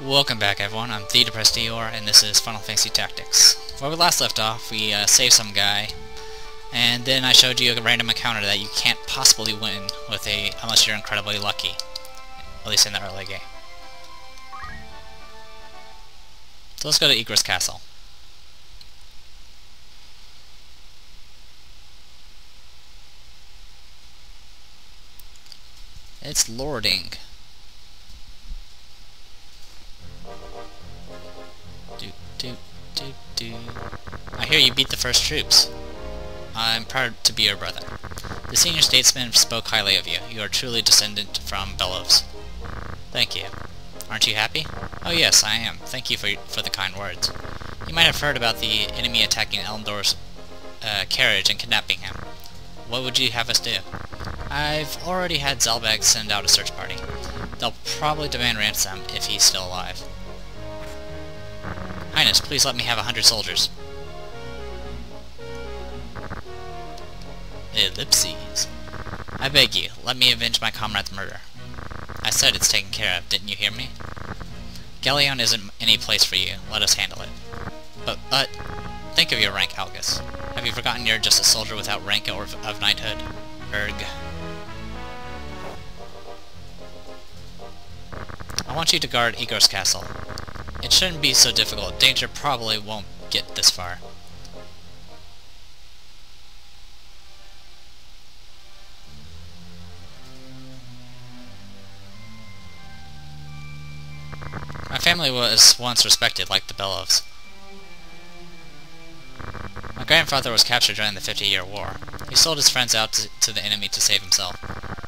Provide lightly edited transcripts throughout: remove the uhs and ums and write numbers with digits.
Welcome back everyone, I'm the Depressed Eeyore, and this is Final Fantasy Tactics. Where we last left off, we saved some guy, and then I showed you a random encounter that you can't possibly win with unless you're incredibly lucky. At least in the early game. So let's go to Igra's castle. It's lording. I hear you beat the first troops. I'm proud to be your brother. The senior statesman spoke highly of you. You are truly descendant from Bellows. Thank you. Aren't you happy? Oh yes, I am. Thank you for the kind words. You might have heard about the enemy attacking Elendor's carriage and kidnapping him. What would you have us do? I've already had Zalbag send out a search party. They'll probably demand ransom if he's still alive. Highness, please let me have 100 soldiers. Ellipses. I beg you, let me avenge my comrade's murder. I said it's taken care of, didn't you hear me? Galleon isn't any place for you. Let us handle it. But, think of your rank, Algus. Have you forgotten you're just a soldier without rank or of knighthood? Erg. I want you to guard Igor's castle. It shouldn't be so difficult. Danger probably won't get this far. My family was once respected like the Bellows. My grandfather was captured during the 50-Year War. He sold his friends out to the enemy to save himself,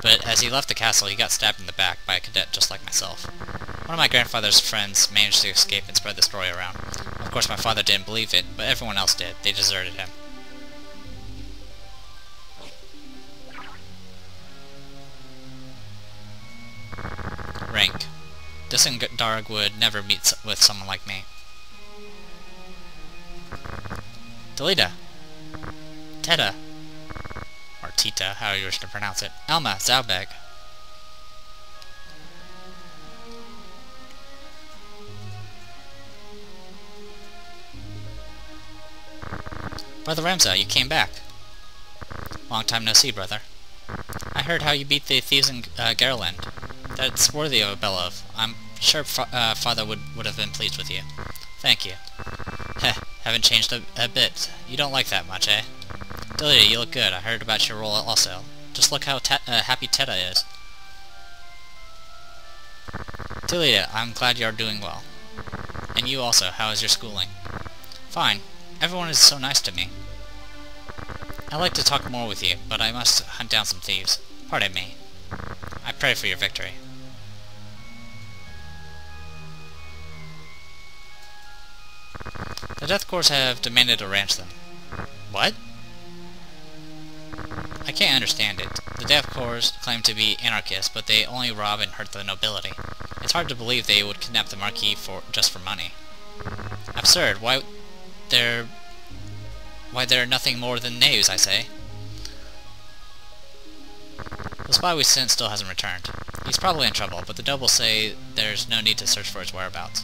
but as he left the castle he got stabbed in the back by a cadet just like myself. One of my grandfather's friends managed to escape and spread the story around. Of course my father didn't believe it, but everyone else did. They deserted him. Rank. Darg would never meet with someone like me. Delita. Teta. Or Tita, how you wish to pronounce it. Elma, Zalbag. Brother Ramza, you came back. Long time no see, brother. I heard how you beat the thieves in Garland. That's worthy of a bellow. I'm sure Father would have been pleased with you. Thank you. Heh, haven't changed a bit. You don't like that much, eh? Delita, you look good. I heard about your role also. Just look how happy Teta is. Delita, I'm glad you're doing well. And you also, how is your schooling? Fine. Everyone is so nice to me. I'd like to talk more with you, but I must hunt down some thieves. Pardon me. I pray for your victory. The Death Corps have demanded a ransom. What? I can't understand it. The Death Corps claim to be anarchists, but they only rob and hurt the nobility. It's hard to believe they would kidnap the Marquis just for money. Absurd. Why they're nothing more than knaves, I say. The spy we sent still hasn't returned. He's probably in trouble, but the nobles say there's no need to search for his whereabouts.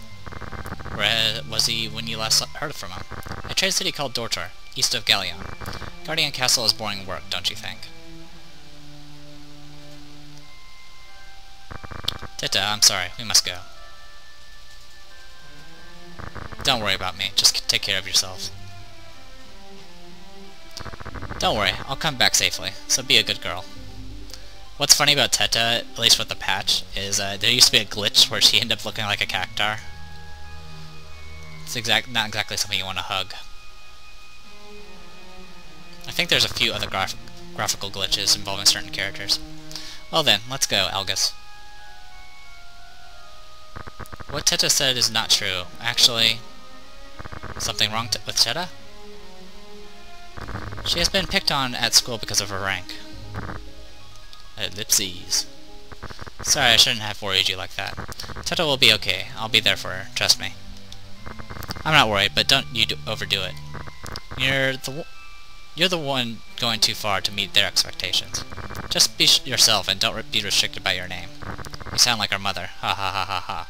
Where was he when you last heard from him? A trade city called Dortor, east of Galleon. Guardian Castle is boring work, don't you think? Tita, I'm sorry, we must go. Don't worry about me, just take care of yourself. Don't worry, I'll come back safely, so be a good girl. What's funny about Teta, at least with the patch, is there used to be a glitch where she ended up looking like a cactar. It's not exactly something you want to hug. I think there's a few other graphical glitches involving certain characters. Well then, let's go, Algus. What Teta said is not true. Actually, something wrong with Teta? She has been picked on at school because of her rank. Ellipses. Sorry, I shouldn't have worried you like that. Teta will be okay. I'll be there for her. Trust me. I'm not worried, but don't you overdo it. You're the one going too far to meet their expectations. Just be yourself and don't be restricted by your name. You sound like our mother. Ha ha ha ha ha.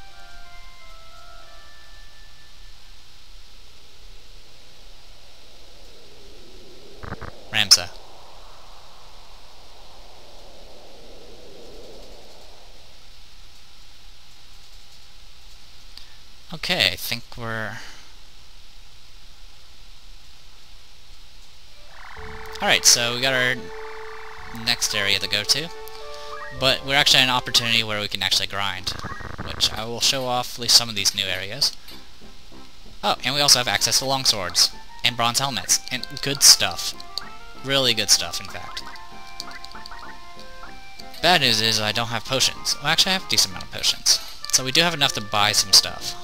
Okay, I think we're... Alright, so we got our next area to go to. But we're actually at an opportunity where we can actually grind, which I will show off at least some of these new areas. Oh, and we also have access to longswords, and bronze helmets, and good stuff. Really good stuff, in fact. Bad news is I don't have potions. Well, actually I have a decent amount of potions. So we do have enough to buy some stuff.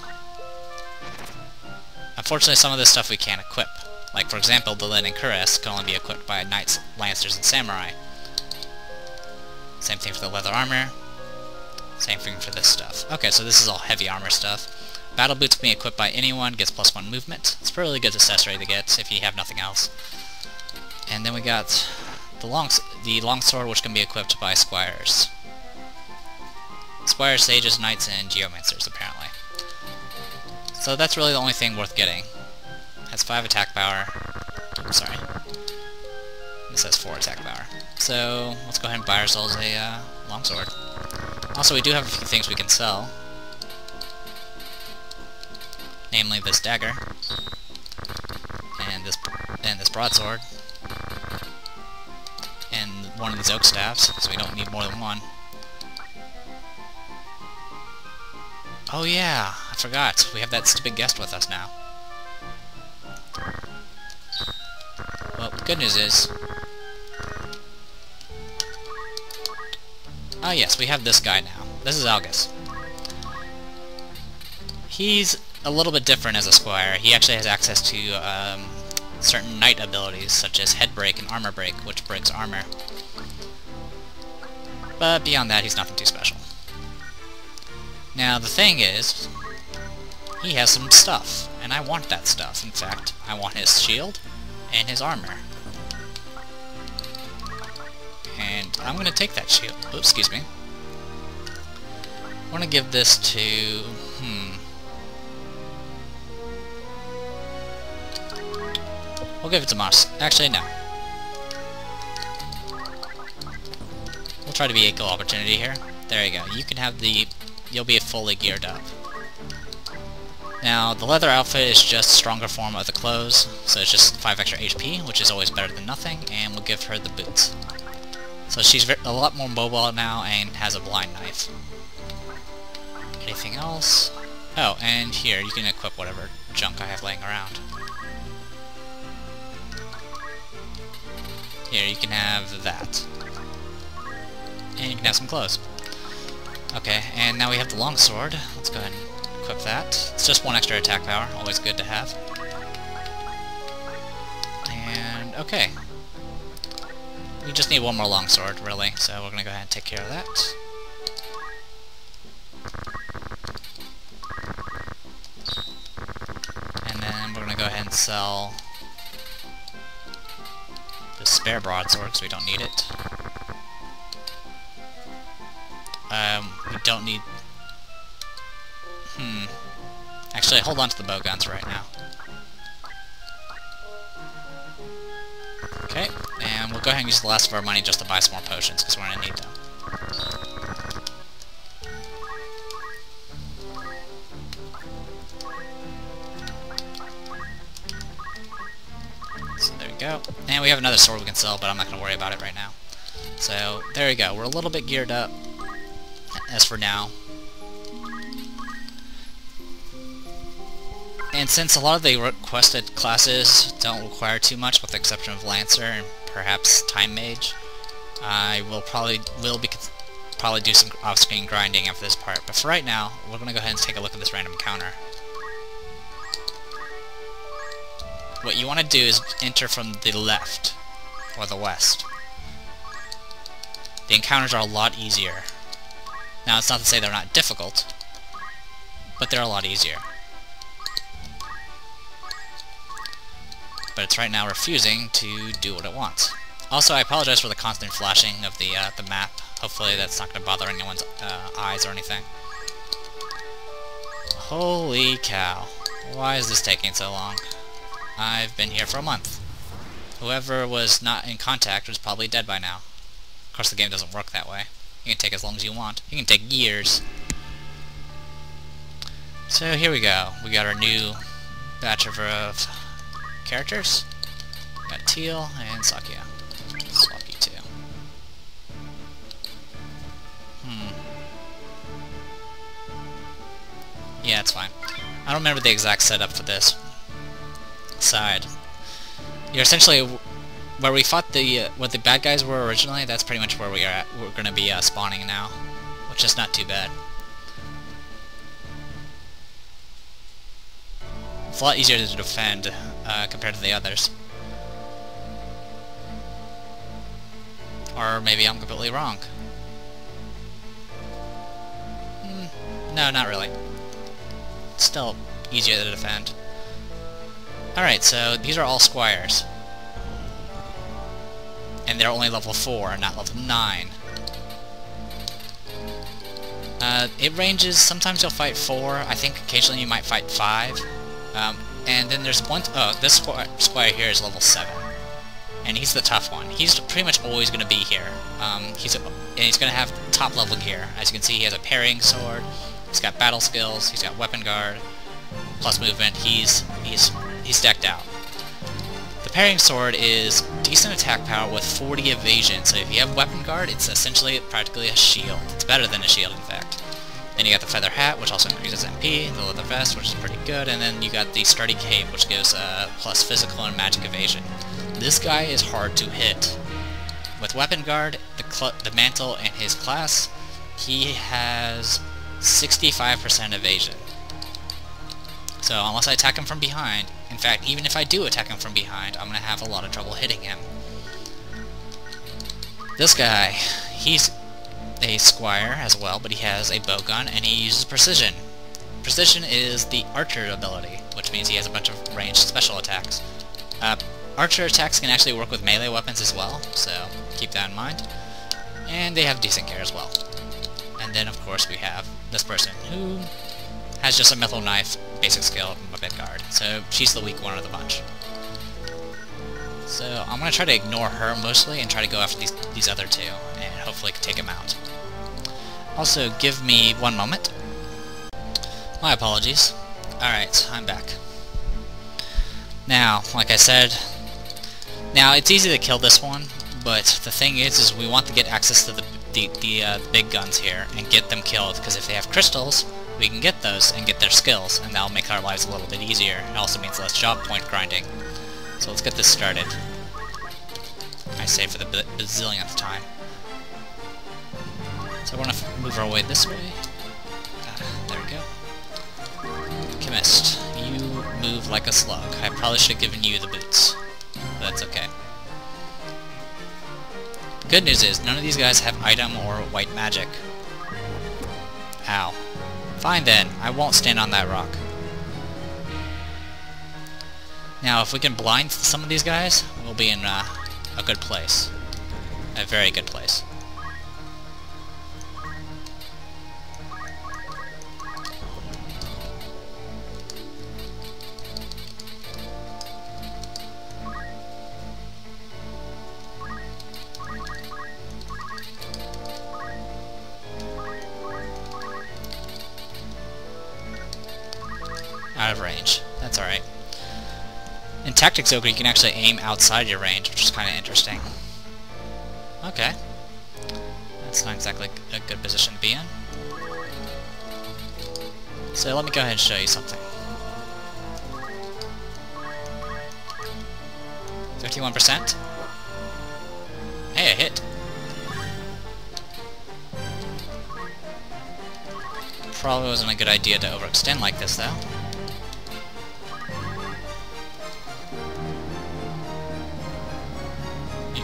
Unfortunately, some of this stuff we can't equip. Like, for example, the linen cuirass can only be equipped by knights, lancers, and samurai. Same thing for the leather armor. Same thing for this stuff. Okay, so this is all heavy armor stuff. Battle boots being equipped by anyone gets +1 movement. It's a really good accessory to get if you have nothing else. And then we got the longsword, which can be equipped by squires. Squires, sages, knights, and geomancers, apparently. So that's really the only thing worth getting. Has 5 attack power. Oops, sorry. This has 4 attack power. So let's go ahead and buy ourselves a longsword. Also, we do have a few things we can sell. Namely this dagger. And this broadsword. And one of these oak staffs, so we don't need more than one. Oh yeah, I forgot. We have that stupid guest with us now. Well, the good news is... Ah yes, we have this guy now. This is Algus. He's a little bit different as a squire. He actually has access to certain knight abilities, such as head break and armor break, which breaks armor. But beyond that, he's nothing too special. Now, the thing is, he has some stuff, and I want that stuff. In fact, I want his shield and his armor. And I'm going to take that shield. Oops, excuse me. I want to give this to... We'll give it to Moss. Actually, no. We'll try to be equal opportunity here. There you go. You can have the... You'll be fully geared up. Now, the leather outfit is just a stronger form of the clothes, so it's just 5 extra HP, which is always better than nothing, and we'll give her the boots. So she's a lot more mobile now and has a blind knife. Anything else? Oh, and here, you can equip whatever junk I have laying around. Here, you can have that. And you can have some clothes. Okay, and now we have the longsword. Let's go ahead and equip that. It's just 1 extra attack power, always good to have. And, okay. We just need one more longsword, really, so we're gonna go ahead and take care of that. And then we're gonna go ahead and sell the spare broadsword, because we don't need it. We don't need... Actually, hold on to the bow guns right now. Okay, and we'll go ahead and use the last of our money just to buy some more potions, because we're going to need them. So there we go. And we have another sword we can sell, but I'm not going to worry about it right now. So, there we go. We're a little bit geared up, as for now. And since a lot of the requested classes don't require too much, with the exception of Lancer and perhaps Time Mage, I will probably do some off-screen grinding after this part. But for right now, we're going to go ahead and take a look at this random encounter. What you want to do is enter from the left, or the west. The encounters are a lot easier. Now, it's not to say they're not difficult, but they're a lot easier. But it's right now refusing to do what it wants. Also, I apologize for the constant flashing of the map. Hopefully that's not going to bother anyone's eyes or anything. Holy cow. Why is this taking so long? I've been here for a month. Whoever was not in contact was probably dead by now. Of course, the game doesn't work that way. You can take as long as you want. You can take years. So here we go. We got our new batch of characters. We got Teal and Sakya. Swap you two. Yeah, it's fine. I don't remember the exact setup for this side. You're essentially where we fought the what the bad guys were originally. That's pretty much where we are at. We're gonna be spawning now, which is not too bad. It's a lot easier to defend compared to the others. Or maybe I'm completely wrong. No, not really. It's still easier to defend. Alright, so these are all squires. And they're only level 4 and not level 9. It ranges, sometimes you'll fight 4, I think occasionally you might fight 5. And then there's one, this squire here is level 7. And he's the tough one. He's pretty much always going to be here. He's going to have top level gear. As you can see, he has a parrying sword, he's got battle skills, he's got weapon guard, plus movement. He's decked out. The parrying sword is decent attack power with 40 evasion, so if you have weapon guard, it's essentially practically a shield. It's better than a shield, in fact. Then you got the feather hat, which also increases MP, the leather vest, which is pretty good, and then you got the sturdy cape, which gives plus physical and magic evasion. This guy is hard to hit. With weapon guard, the mantle, and his class, he has 65% evasion. So unless I attack him from behind, in fact, even if I do attack him from behind, I'm going to have a lot of trouble hitting him. This guy, he's a squire as well, but he has a bowgun, and he uses precision. Precision is the archer ability, which means he has a bunch of ranged special attacks. Archer attacks can actually work with melee weapons as well, so keep that in mind. And they have decent gear as well. And then, of course, we have this person, who has just a metal knife, basic skill, and weapon guard. So she's the weak one of the bunch. So I'm going to try to ignore her mostly and try to go after these other two, and hopefully take them out. Also, give me one moment. My apologies. Alright, I'm back. Now, like I said, now it's easy to kill this one, but the thing is we want to get access to the big guns here and get them killed, because if they have crystals, we can get those and get their skills, and that'll make our lives a little bit easier. It also means less job point grinding. So let's get this started. I say for the bazillionth time. So I want to move our way this way. There we go. Chemist, you move like a slug. I probably should have given you the boots, but that's okay. Good news is, none of these guys have item or white magic. Ow. Fine then, I won't stand on that rock. Now, if we can blind some of these guys, we'll be in a good place. A very good place. Out of range. That's alright. In Tactics Ogre, you can actually aim outside your range, which is kind of interesting. Okay. That's not exactly a good position to be in. So let me go ahead and show you something. 51%. Hey, a hit. Probably wasn't a good idea to overextend like this, though.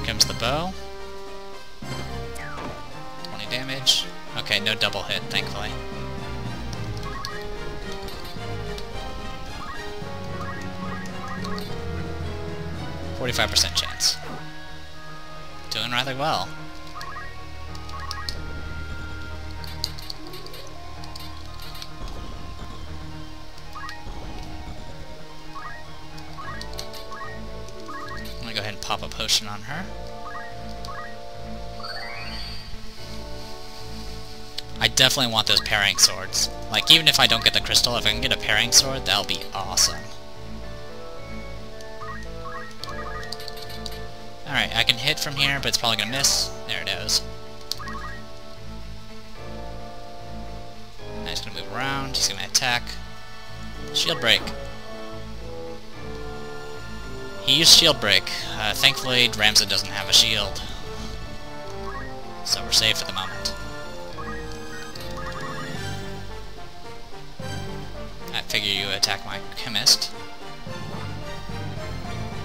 Comes the bow. 20 damage. Okay, no double hit, thankfully. %45 chance. Doing rather well. I'm gonna go ahead and pop a potion on her. I definitely want those parrying swords. Like, even if I don't get the crystal, if I can get a parrying sword, that'll be awesome. Alright, I can hit from here, but it's probably gonna miss. There it is. Now he's gonna move around, he's gonna attack. Shield break. He used shield break. Thankfully, Ramza doesn't have a shield. So we're safe for the moment. I figure you attack my chemist.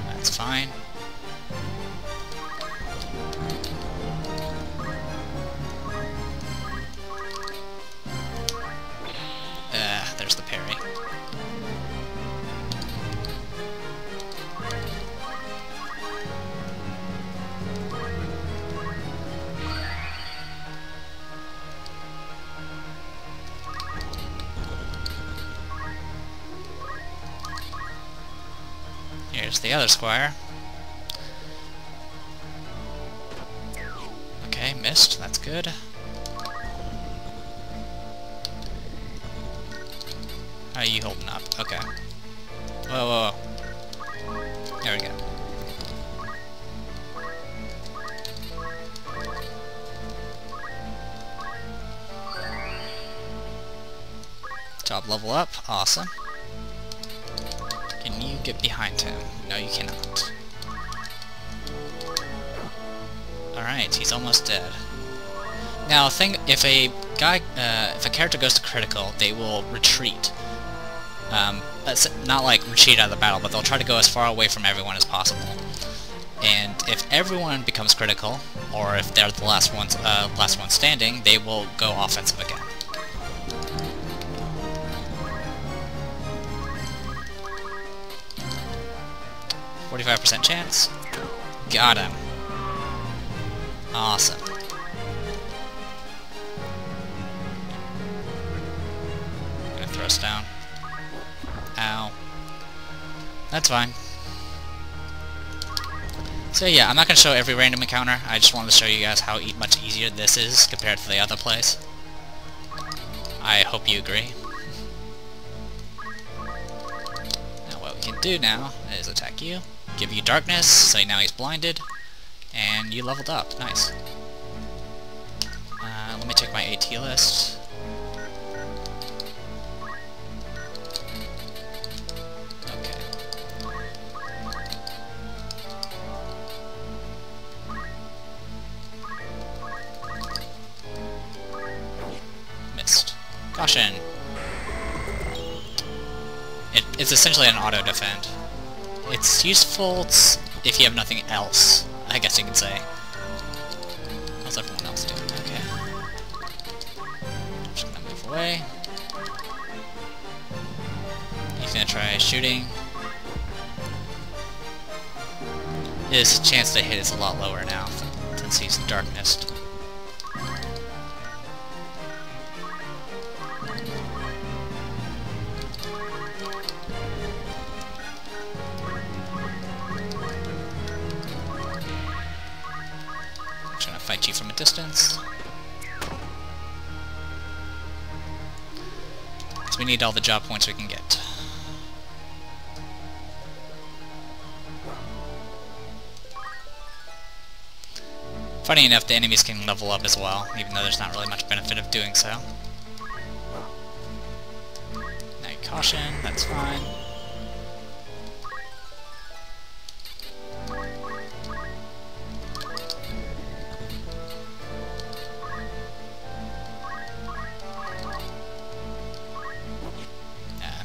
That's fine. There's the parry. Here's the other squire. Okay, missed. That's good. How are you holding up? Okay. Whoa, whoa, whoa. There we go. Job level up. Awesome. Can you get behind him? No, you cannot. Alright, he's almost dead. Now, if a character goes to critical, they will retreat. That's not like retreat out of the battle, but they'll try to go as far away from everyone as possible. And if everyone becomes critical, or if they're the last one standing, they will go offensive again. %chance. Got him. Awesome. Gonna throw us down. Ow. That's fine. So yeah, I'm not gonna show every random encounter. I just wanted to show you guys how much easier this is compared to the other place. I hope you agree. Now what we can do now is attack you. Give you darkness, so now he's blinded, and you leveled up. Nice. Let me check my AT list. Okay. Missed. Caution! It's essentially an auto-defend. It's useful if you have nothing else, I guess you could say. How's everyone else doing? Okay. I'm just gonna move away. He's gonna try shooting. His chance to hit is a lot lower now, since he's darknessed. Fight you from a distance. So we need all the job points we can get. Funny enough, the enemies can level up as well, even though there's not really much benefit of doing so. Now you caution, that's fine.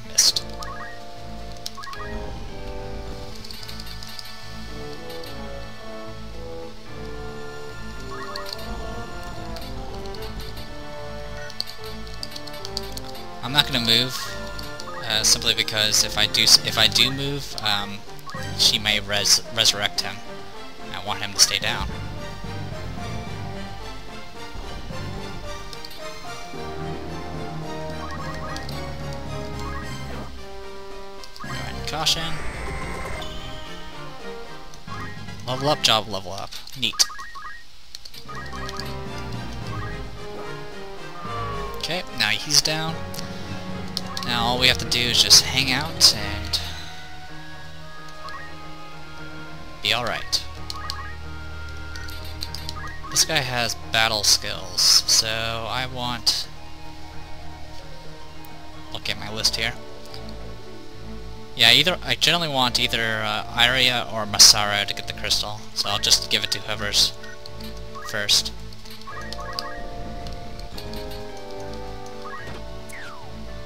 Missed. I'm not gonna move, simply because if I do move, she may resurrect him. I want him to stay down. Alright, caution. Level up, job level up. Neat. he's down. Now all we have to do is just hang out and be alright. This guy has battle skills, so I want... Look at my list here. Yeah, I generally want either Iria or Masaru to get the crystal, so I'll just give it to whoever's first.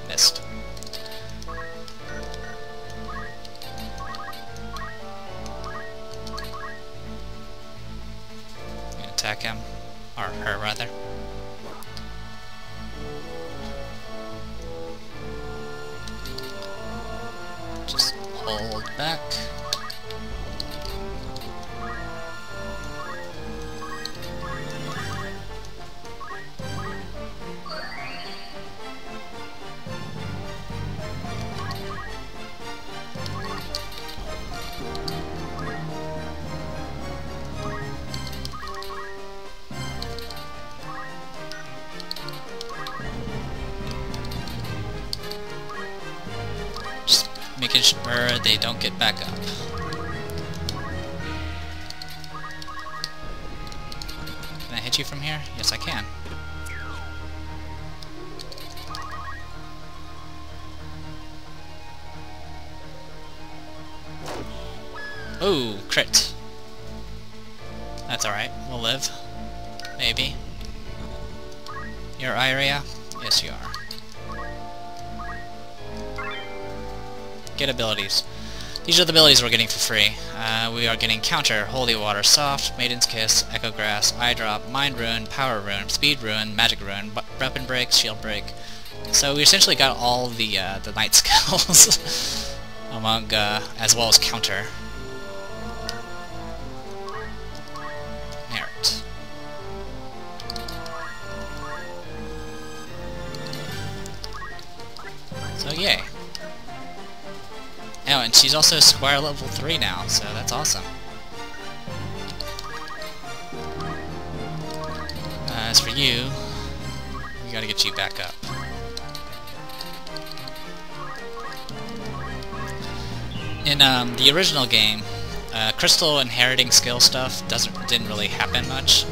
Missed. I'm gonna attack him, or her rather. Just hold back. Just making sure they don't get back up. Can I hit you from here? Yes, I can. Ooh, crit. That's alright, we'll live. Maybe. You're Iria? Yes, you are. Get abilities. These are the abilities we're getting for free. We are getting Counter, Holy Water, Soft, Maiden's Kiss, Echo Grass, Eye Drop, Mind Rune, Power Rune, Speed Rune, Magic Rune, Weapon Break, Shield Break. So we essentially got all the knight skills among, as well as Counter. Merit. So yay. Oh, and she's also Squire level 3 now, so that's awesome. As for you, we gotta get you back up. In the original game, crystal inheriting skill stuff didn't really happen much.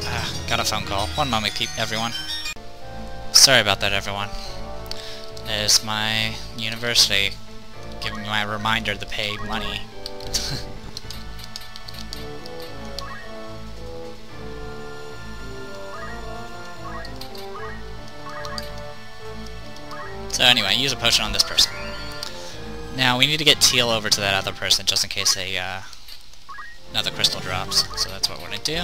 Got a phone call. One moment, everyone. Sorry about that, everyone. It's my university giving me my reminder to pay money. So anyway, use a potion on this person. Now we need to get Teal over to that other person just in case another crystal drops. So that's what we're gonna do.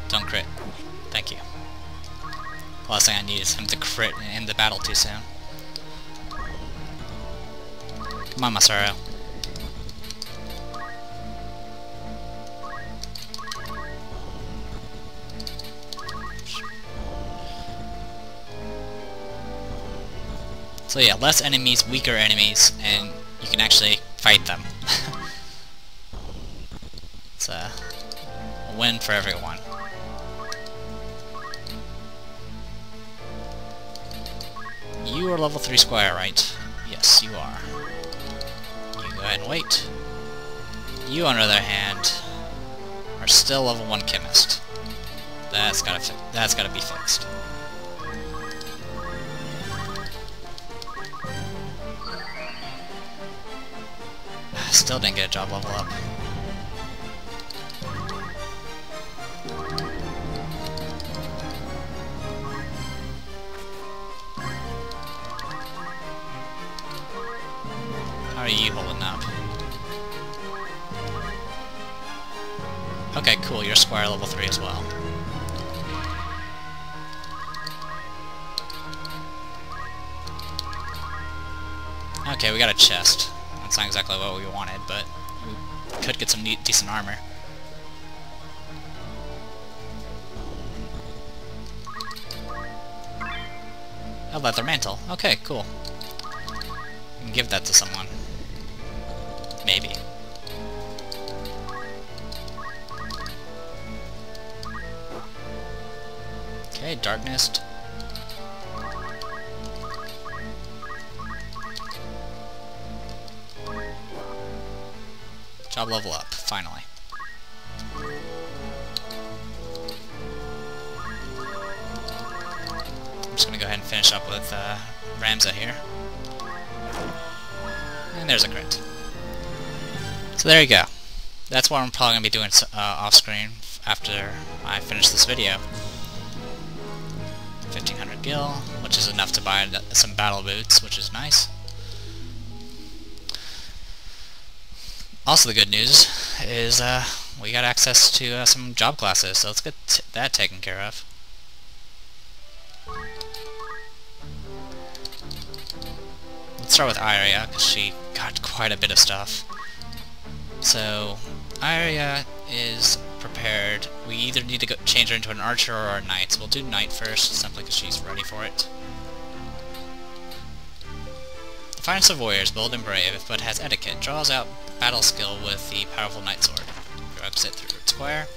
Don't crit. Thank you. The last thing I need is him to crit and end the battle too soon. Come on, Masaru. So yeah, less enemies, weaker enemies, and you can actually fight them. It's a win for everyone. You are level 3 Squire, right? Yes, you are. You go ahead and wait. You, on the other hand, are still level 1 Chemist. That's gotta be fixed. Still didn't get a job level up. How are you holding up? Okay, cool, you're Squire level 3 as well. Okay, we got a chest. That's not exactly what we wanted, but we could get some decent armor. A leather mantle. Okay, cool. We can give that to someone. Maybe. Okay, darkness. Job level up, finally. I'm just gonna go ahead and finish up with Ramza here. And there's a crit. So there you go. That's what I'm probably gonna be doing off screen after I finish this video. 1500 gil, which is enough to buy some battle boots, which is nice. Also, the good news is we got access to some job classes, so let's get that taken care of. Let's start with Iria, because she got quite a bit of stuff. So, Iria is prepared. We either need to change her into an archer or a knight. So we'll do knight first, simply because she's ready for it. The finest of warriors, bold and brave, but has etiquette, draws out battle skill with the powerful knight sword. Drugs it through its square.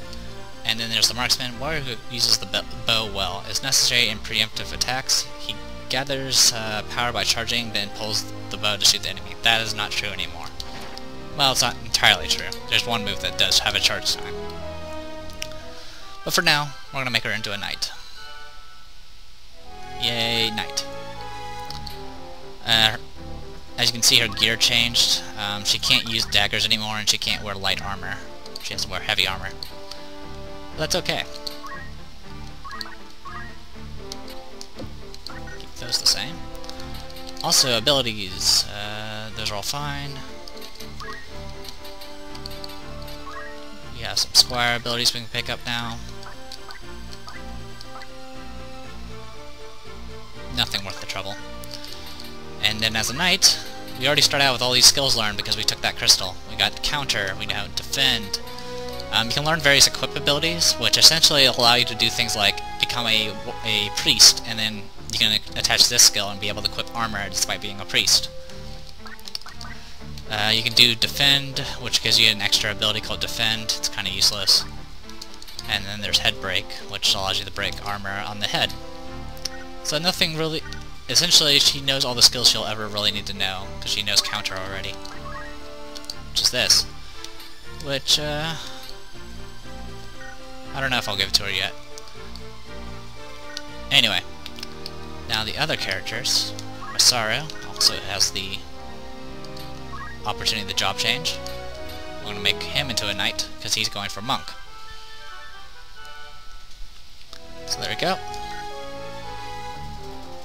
And then there's the marksman, warrior who uses the bow well. Is necessary in preemptive attacks. He gathers power by charging, then pulls the bow to shoot the enemy. That is not true anymore. Well, it's not entirely true. There's one move that does have a charge time. But for now, we're going to make her into a knight. Yay, knight. As you can see, her gear changed. She can't use daggers anymore, and she can't wear light armor. She has to wear heavy armor. But that's okay. Keep those the same. Also, abilities. Those are all fine. We have some squire abilities we can pick up now. Nothing worth the trouble. And then as a knight, we already start out with all these skills learned because we took that crystal. We got counter, we know defend. You can learn various equip abilities, which essentially allow you to do things like become a priest, and then you can attach this skill and be able to equip armor despite being a priest. You can do defend, which gives you an extra ability called defend. It's kind of useless. And then there's head break, which allows you to break armor on the head. So nothing really... Essentially, she knows all the skills she'll ever really need to know, because she knows counter already. Which is this. Which, I don't know if I'll give it to her yet. Anyway. Now the other characters. Masaru also has the opportunity to job change. We're going to make him into a knight, because he's going for monk. So there we go.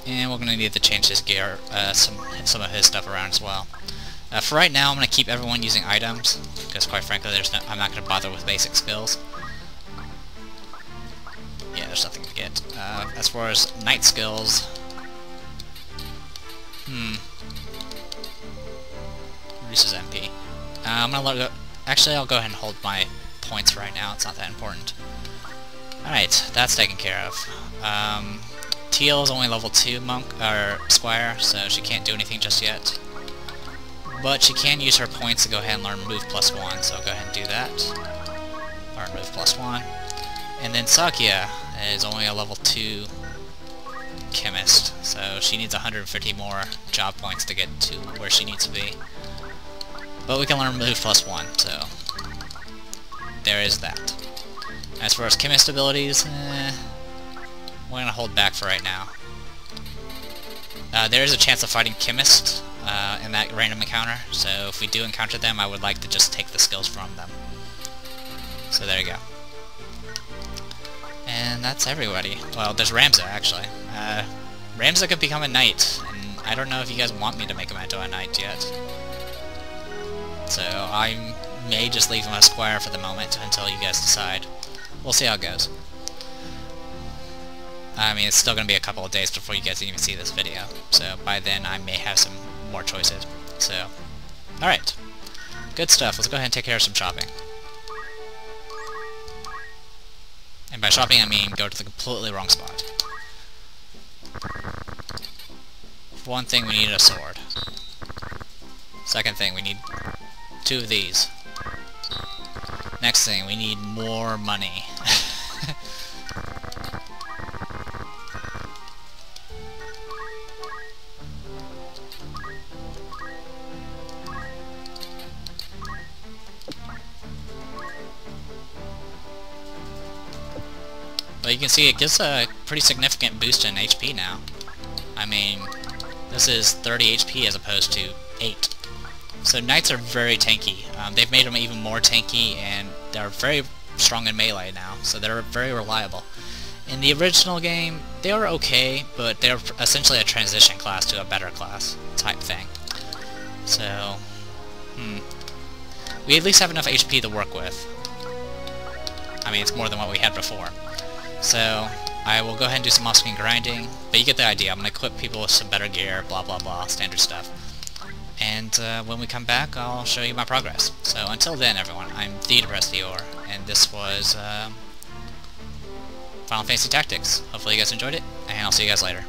And we're going to need to change his gear, some of his stuff around as well. For right now, I'm going to keep everyone using items, because quite frankly, I'm not going to bother with basic skills. Yeah, there's nothing to get. As far as knight skills... Reduces MP. I'm going to let go... Actually, I'll go ahead and hold my points right now. It's not that important. Alright, that's taken care of. Teal is only level 2 monk, or squire, so she can't do anything just yet. But she can use her points to go ahead and learn move +1, so I'll go ahead and do that. Learn move +1. And then Sakya is only a level 2 chemist, so she needs 150 more job points to get to where she needs to be. But we can learn move +1, so there is that. As far as chemist abilities, we're going to hold back for right now. There is a chance of fighting chemist in that random encounter, so if we do encounter them, I would like to just take the skills from them. So there you go. And that's everybody. Well, there's Ramza, actually. Ramza could become a knight, and I don't know if you guys want me to make him into a knight yet. So I may just leave him a squire for the moment until you guys decide. We'll see how it goes. I mean, it's still going to be a couple of days before you guys even see this video, so by then I may have some more choices. So, alright. Good stuff. Let's go ahead and take care of some shopping. And by shopping, I mean go to the completely wrong spot. For one thing, we need a sword. Second thing, we need 2 of these. Next thing, we need more money. But you can see it gives a pretty significant boost in HP now. I mean, this is 30 HP as opposed to 8. So knights are very tanky. They've made them even more tanky, and they're very strong in melee now, so they're very reliable. In the original game, they were okay, but they're essentially a transition class to a better class type thing. So, we at least have enough HP to work with. I mean, it's more than what we had before. So, I will go ahead and do some off-screen grinding, but you get the idea. I'm going to equip people with some better gear, blah blah blah, standard stuff. And when we come back, I'll show you my progress. So until then, everyone, I'm the Depressed Eeyore, and this was Final Fantasy Tactics. Hopefully you guys enjoyed it, and I'll see you guys later.